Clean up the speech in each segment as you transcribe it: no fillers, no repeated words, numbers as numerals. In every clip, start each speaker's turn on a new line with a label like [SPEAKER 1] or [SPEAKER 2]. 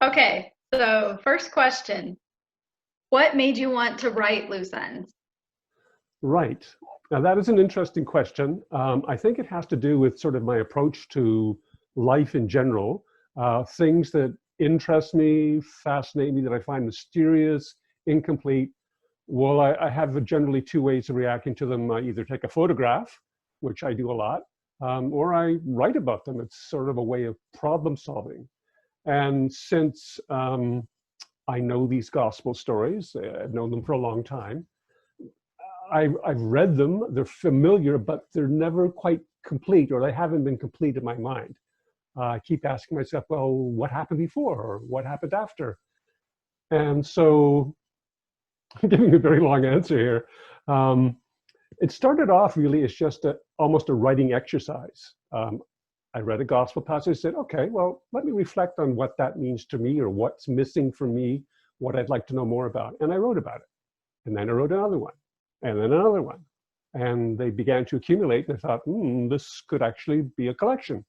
[SPEAKER 1] Okay, so first question. What made you want to write Loose Ends?
[SPEAKER 2] Right. Now, that is an interesting question. I think it has to do with sort of my approach to life in general. Things that interest me, fascinate me, that I find mysterious, incomplete. Well, I have generally two ways of reacting to them. I either take a photograph, which I do a lot, or I write about them. It's sort of a way of problem solving. And since I know these gospel stories, I've known them for a long time, I've read them, they're familiar, but they're never quite complete, or they haven't been complete in my mind. I keep asking myself, well, what happened before, or what happened after? And so I'm giving a very long answer here. Um, it started off really as just almost a writing exercise. I read a gospel passage and said, okay, well, let me reflect on what that means to me, or what's missing for me, what I'd like to know more about. And I wrote about it. And then I wrote another one, and then another one. And they began to accumulate, and I thought, this could actually be a collection.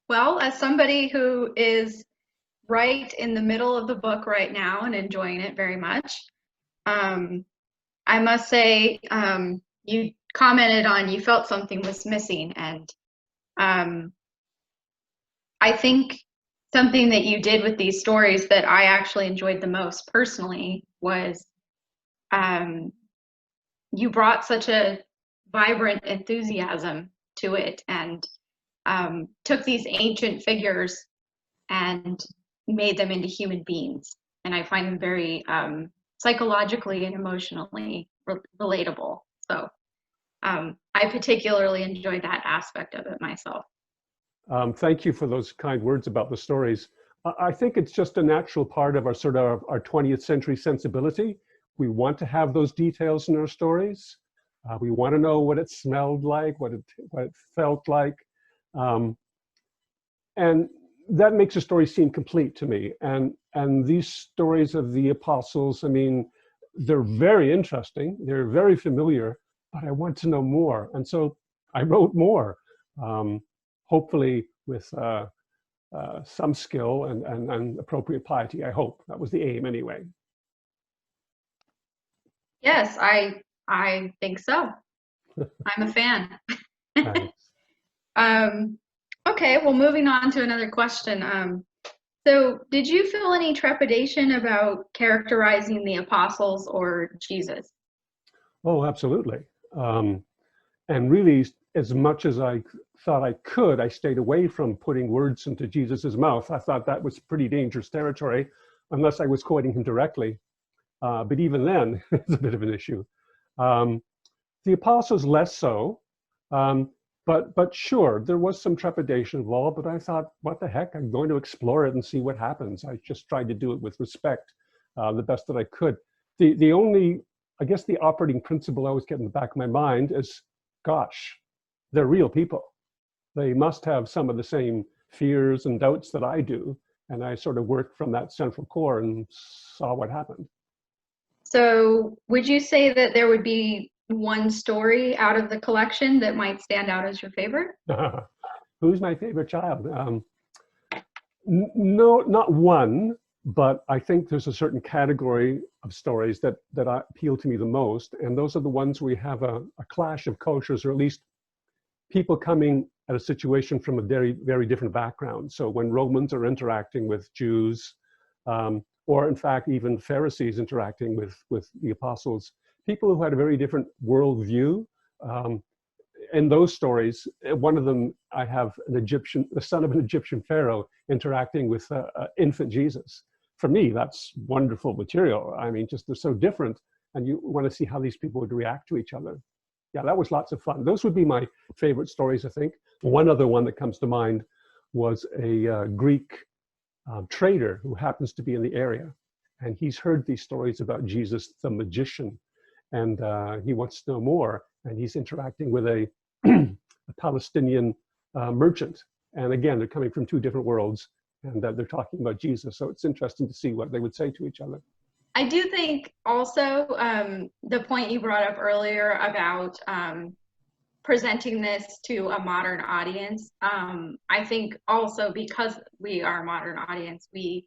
[SPEAKER 1] Well, as somebody who is right in the middle of the book right now and enjoying it very much, I must say, you commented on you felt something was missing, and I think something that you did with these stories that I actually enjoyed the most personally was you brought such a vibrant enthusiasm to it, and took these ancient figures and made them into human beings. And I find them very psychologically and emotionally relatable. So I particularly enjoyed that aspect of it myself.
[SPEAKER 2] Thank you for those kind words about the stories. I think it's just a natural part of our sort of our 20th century sensibility. We want to have those details in our stories. We want to know what it smelled like, what it felt like. And that makes a story seem complete to me. And these stories of the apostles, I mean, they're very interesting. They're very familiar, but I want to know more. And so I wrote more, hopefully with some skill and appropriate piety, I hope. That was the aim anyway.
[SPEAKER 1] Yes, I think so. I'm a fan.
[SPEAKER 2] Thanks.
[SPEAKER 1] Okay, well, moving on to another question. So did you feel any trepidation about characterizing the apostles or Jesus?
[SPEAKER 2] Oh, absolutely. And really, as much as I thought I could, I stayed away from putting words into Jesus's mouth. I thought that was pretty dangerous territory, unless I was quoting him directly. But even then, it's a bit of an issue. The apostles less so, but sure, there was some trepidation involved. But I thought, what the heck? I'm going to explore it and see what happens. I just tried to do it with respect, the best that I could. The only, I guess, the operating principle I always get in the back of my mind is, gosh, they're real people. They must have some of the same fears and doubts that I do. And I sort of worked from that central core and saw what happened.
[SPEAKER 1] So would you say that there would be one story out of the collection that might stand out as your favorite?
[SPEAKER 2] Who's my favorite child? No, not one, but I think there's a certain category of stories that appeal to me the most. And those are the ones where we have a clash of cultures, or at least people coming at a situation from a very, very different background. So when Romans are interacting with Jews, or in fact, even Pharisees interacting with the apostles, people who had a very different worldview. In those stories, one of them, I have the son of an Egyptian pharaoh interacting with infant Jesus. For me, that's wonderful material. I mean, just they're so different, and you want to see how these people would react to each other. Yeah, that was lots of fun. Those would be my favorite stories, I think. One other one that comes to mind was a Greek trader who happens to be in the area, and he's heard these stories about Jesus the magician, and he wants to know more, and he's interacting with a Palestinian merchant. And again, they're coming from two different worlds, and they're talking about Jesus. So it's interesting to see what they would say to each other.
[SPEAKER 1] I do think also the point you brought up earlier about presenting this to a modern audience. I think also because we are a modern audience, we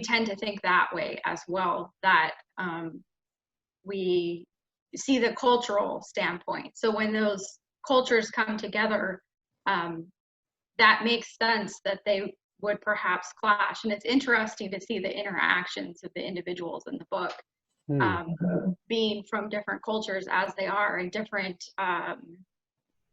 [SPEAKER 1] tend to think that way as well, that we see the cultural standpoint. So when those cultures come together, that makes sense that they would perhaps clash. And it's interesting to see the interactions of the individuals in the book, being from different cultures as they are in different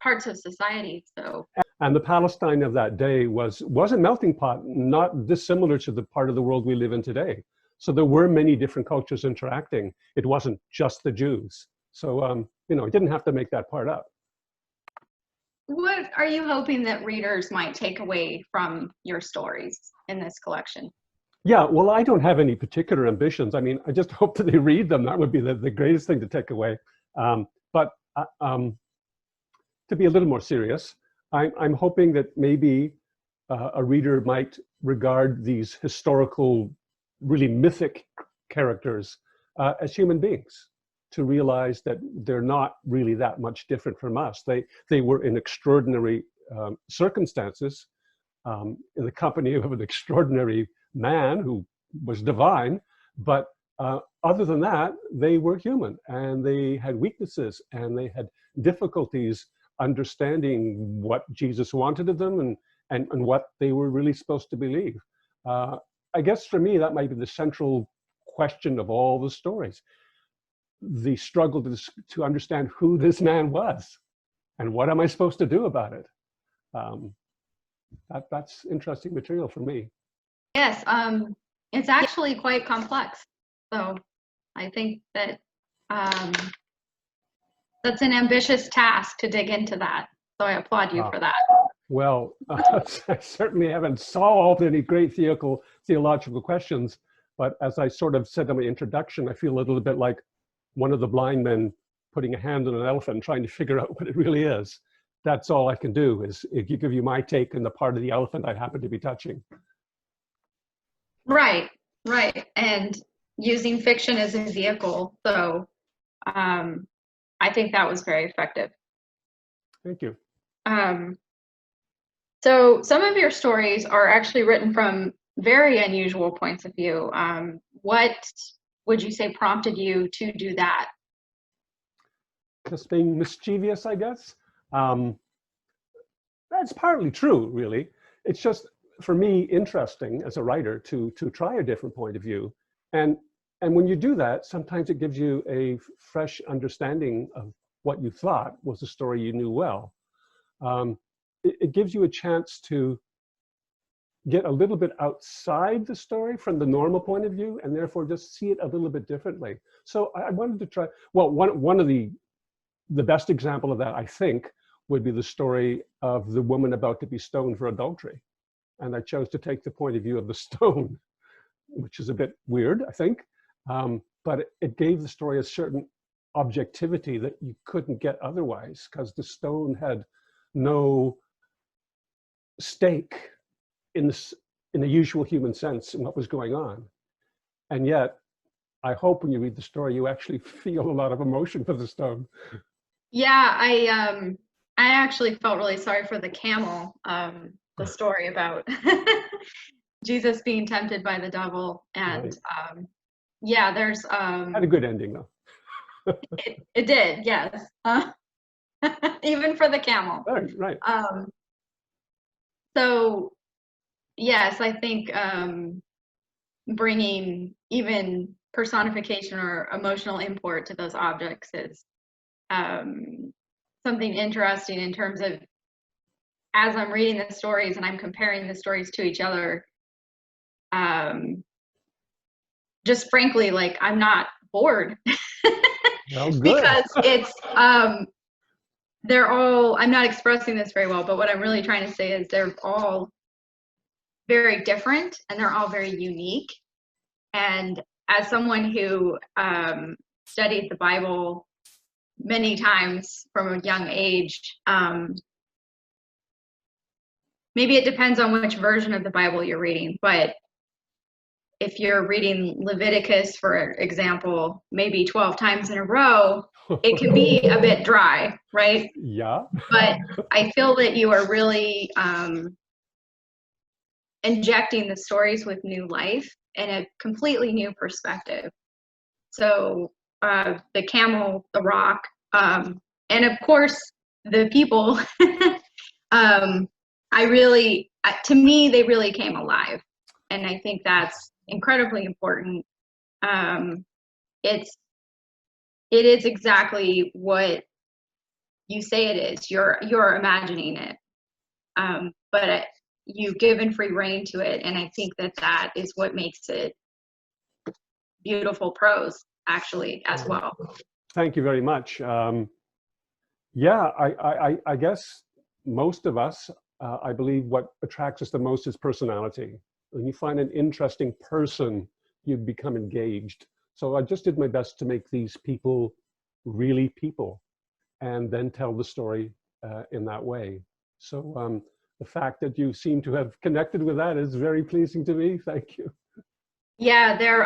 [SPEAKER 1] parts of society. So,
[SPEAKER 2] and the Palestine of that day was a melting pot, not dissimilar to the part of the world we live in today. So there were many different cultures interacting. It wasn't just the Jews. So, you know, it didn't have to make that part up.
[SPEAKER 1] what are you hoping that readers might take away from your stories in this collection?
[SPEAKER 2] Yeah, well, I don't have any particular ambitions. I mean, I just hope that they read them. That would be the greatest thing to take away. But to be a little more serious, I'm hoping that maybe a reader might regard these historical, really mythic characters as human beings, to realize that they're not really that much different from us. They were in extraordinary circumstances, in the company of an extraordinary man who was divine, but other than that, they were human, and they had weaknesses, and they had difficulties understanding what Jesus wanted of them, and what they were really supposed to believe. I guess for me, that might be the central question of all the stories. The struggle to understand who this man was, and what am I supposed to do about it? That's interesting material for me.
[SPEAKER 1] Yes, it's actually quite complex. So I think that that's an ambitious task to dig into that. So I applaud you for that.
[SPEAKER 2] Well, I certainly haven't solved any great theological questions, but as I sort of said in my introduction, I feel a little bit like one of the blind men putting a hand on an elephant and trying to figure out what it really is. That's all I can do, is give you my take on the part of the elephant I happen to be touching.
[SPEAKER 1] Right, right. And using fiction as a vehicle. So I think that was very effective.
[SPEAKER 2] Thank you.
[SPEAKER 1] So some of your stories are actually written from very unusual points of view. What would you say prompted you to do that?
[SPEAKER 2] Just being mischievous, I guess. That's partly true, really. It's just, for me, interesting as a writer to try a different point of view. And when you do that, sometimes it gives you a fresh understanding of what you thought was a story you knew well. It gives you a chance to get a little bit outside the story from the normal point of view, and therefore just see it a little bit differently. So I wanted to try, well, one of the best example of that, I think, would be the story of the woman about to be stoned for adultery. And I chose to take the point of view of the stone, which is a bit weird, I think. But it gave the story a certain objectivity that you couldn't get otherwise, because the stone had no stake in the usual human sense in what was going on. And yet, I hope when you read the story, you actually feel a lot of emotion for the stone.
[SPEAKER 1] Yeah, I actually felt really sorry for the camel, the story about Jesus being tempted by the devil. And right. Yeah, there's
[SPEAKER 2] had a good ending though.
[SPEAKER 1] it did, yes. Even for the camel.
[SPEAKER 2] Right.
[SPEAKER 1] So yes, I think bringing even personification or emotional import to those objects is something interesting in terms of, as I'm reading the stories and I'm comparing the stories to each other, just frankly, like, I'm not bored.
[SPEAKER 2] Well, good.
[SPEAKER 1] Because it's they're all, I'm not expressing this very well, but what I'm really trying to say is they're all very different and they're all very unique. And as someone who studied the Bible many times from a young age, maybe it depends on which version of the Bible you're reading, but if you're reading Leviticus, for example, maybe 12 times in a row, it can be a bit dry, right?
[SPEAKER 2] Yeah.
[SPEAKER 1] But I feel that you are really injecting the stories with new life and a completely new perspective. So the camel, the rock, and of course the people, to me, they really came alive. And I think that's incredibly important. It is exactly what you say it is. You're imagining it, but you've given free rein to it, and I think that is what makes it beautiful prose, actually, as well.
[SPEAKER 2] Thank you very much. Yeah, I guess most of us, I believe what attracts us the most is personality. When you find an interesting person, you become engaged. So I just did my best to make these people really people and then tell the story in that way. So the fact that you seem to have connected with that is very pleasing to me. Thank you.
[SPEAKER 1] Yeah, they're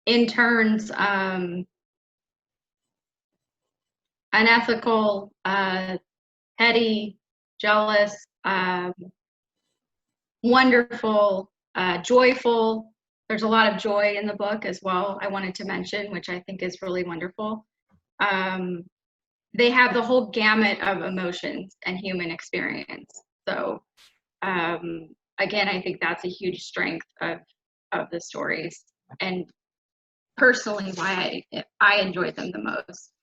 [SPEAKER 1] interns, unethical, petty, jealous, wonderful, joyful. There's a lot of joy in the book as well, I wanted to mention, which I think is really wonderful. They have the whole gamut of emotions and human experience. So again, I think that's a huge strength of the stories, and personally why I enjoyed them the most.